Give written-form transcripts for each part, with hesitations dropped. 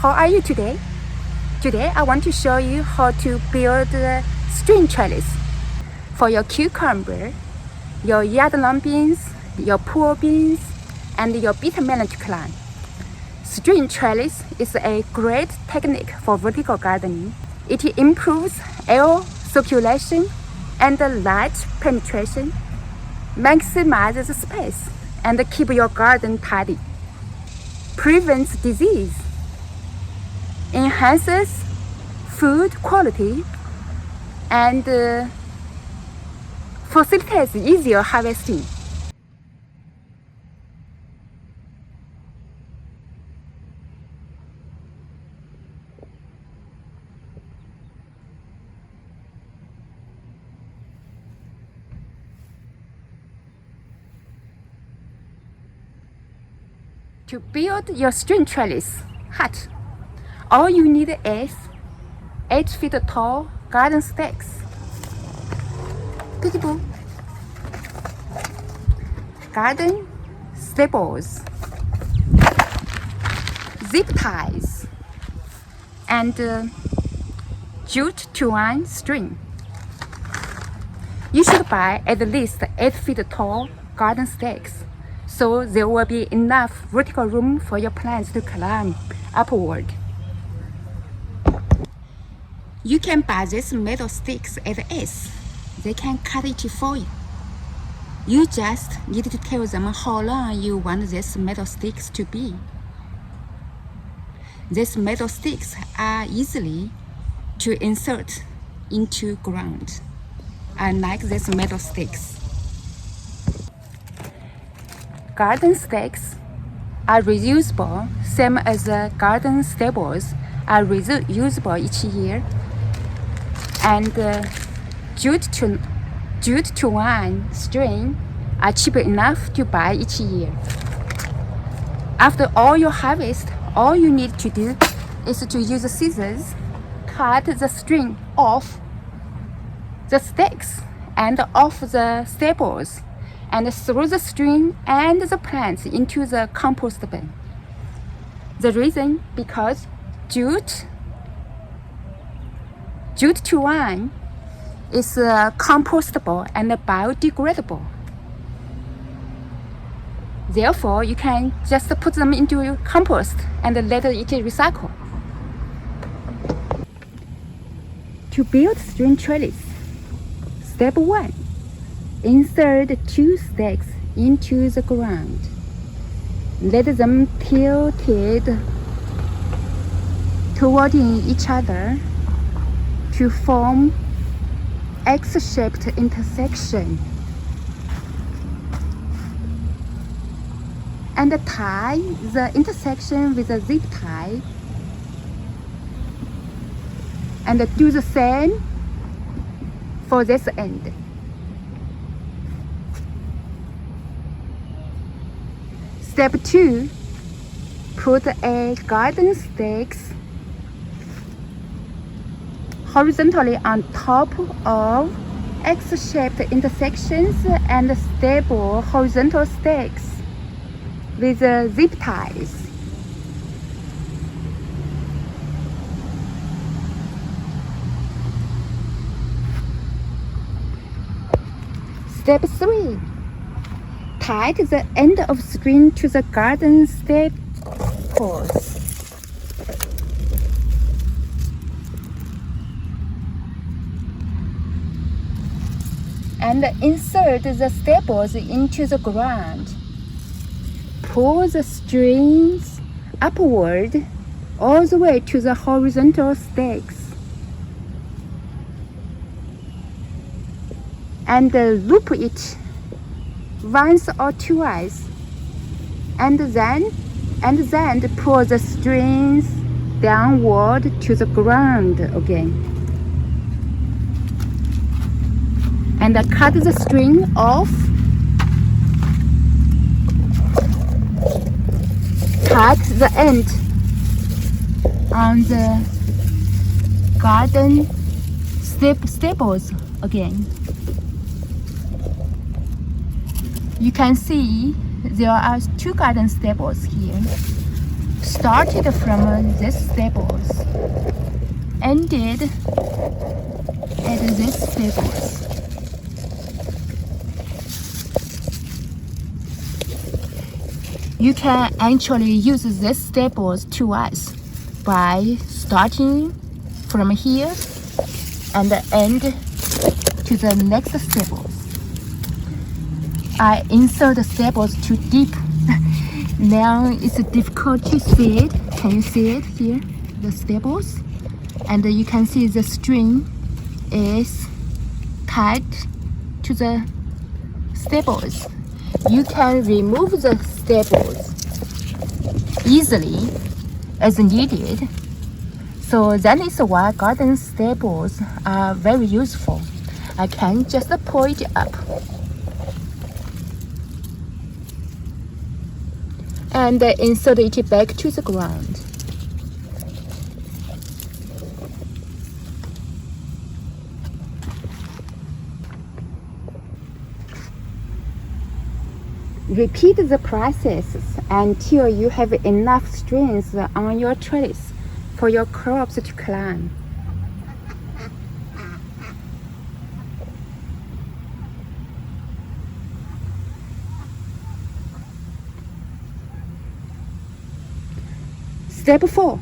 how are you today? Today I want to show you how to build a string trellis for your cucumber, your yard lawn beans, your pool beans, and your bitter melon to climb. String trellis is a great technique for vertical gardening. It improves air circulation and light penetration, maximizes space, and keep your garden tidy, prevents disease, enhances food quality, and facilitates easier harvesting. To build your string trellis hut, all you need is 8 feet tall garden stakes, peekaboo, garden staples, zip ties, and jute twine string. You should buy at least 8 feet tall garden stakes, so there will be enough vertical room for your plants to climb upward. You can buy these metal sticks at Ace. They can cut it for you. You just need to tell them how long you want these metal sticks to be. These metal sticks are easily to insert into ground, unlike these metal sticks. Garden stakes are reusable, same as garden staples are reusable each year, and jute twine string are cheap enough to buy each year. After all your harvest, all you need to do is to use scissors, cut the string off the stakes and off the staples, and throw the string and the plants into the compost bin. The reason because jute twine is compostable and biodegradable. Therefore, you can just put them into compost and let it recycle. To build string trellis, step 1. Insert 2 stakes into the ground. Let them tilted toward each other to form X-shaped intersection. And tie the intersection with a zip tie. And do the same for this end. Step 2. Put a garden stakes horizontally on top of X-shaped intersections and stable horizontal stakes with zip ties. Step 3. Tie the end of string to the garden staples. And insert the staples into the ground. Pull the strings upward all the way to the horizontal stakes. And loop it once or twice, and then pull the strings downward to the ground again. And cut the string off. Cut the end on the garden staples again. You can see there are 2 garden staples here. started from this stables, ended at this stables. You can actually use this stables twice by starting from here and end to the next stables. I insert the stables too deep. Now it's difficult to see it. Can you see it here? The stables, and you can see the string is tied to the stables. You can remove the stables easily as needed. So that is why garden stables are very useful. I can just pull it up and insert it back to the ground. Repeat the process until you have enough strings on your trellis for your crops to climb. Step 4.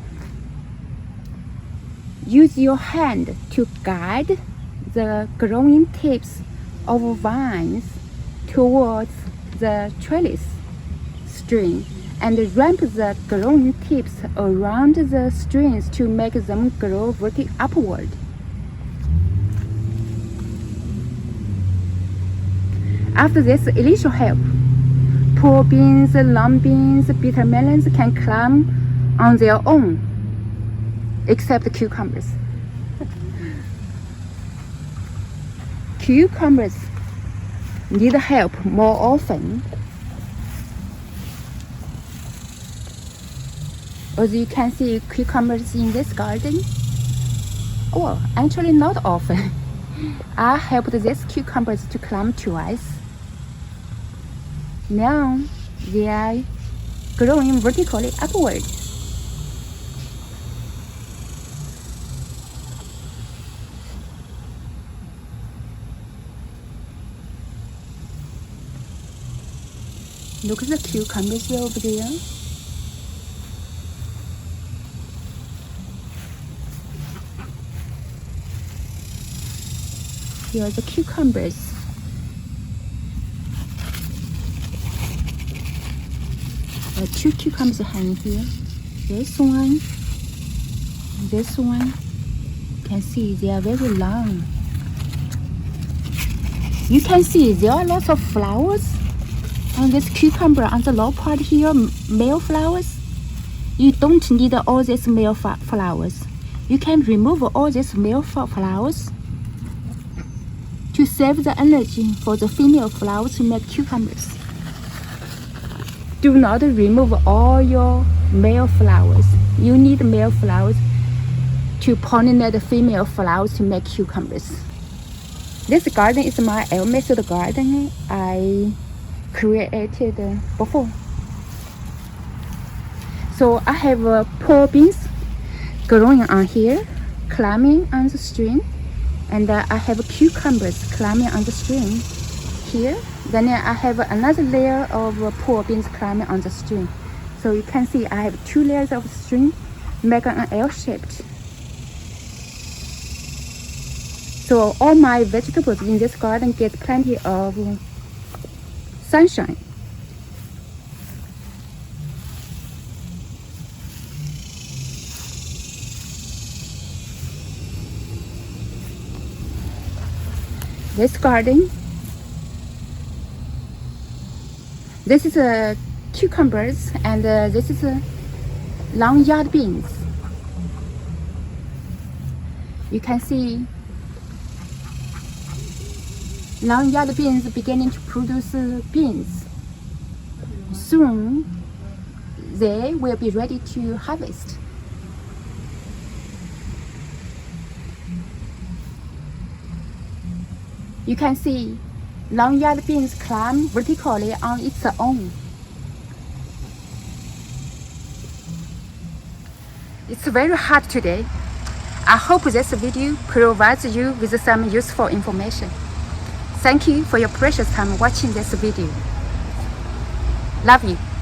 Use your hand to guide the growing tips of vines towards the trellis string and ramp the growing tips around the strings to make them grow vertically upward. After this initial help, poor beans, long beans, bitter melons can climb on their own, except cucumbers. Cucumbers need help more often. As you can see, cucumbers in this garden, well, actually not often. I helped these cucumbers to climb twice. Now they are growing vertically upward. Look at the cucumbers over there. Here are the cucumbers. There are 2 cucumbers hanging here. This one, this one. You can see they are very long. You can see there are lots of flowers on this cucumber on the low part here, male flowers. You don't need all these male flowers. You can remove all these male flowers to save the energy for the female flowers to make cucumbers. Do not remove all your male flowers. You need male flowers to pollinate the female flowers to make cucumbers. This garden is my L method garden I created before. So I have poor beans growing on here, climbing on the string, and I have cucumbers climbing on the string here. Then I have another layer of poor beans climbing on the string. So you can see I have 2 layers of string making an L-shaped. So all my vegetables in this garden get plenty of sunshine. This garden, this is cucumbers, and this is long yard beans. You can see long yard beans beginning to produce beans. Soon they will be ready to harvest. You can see long yard beans climb vertically on its own. It's very hot today. I hope this video provides you with some useful information. Thank you for your precious time watching this video. Love you.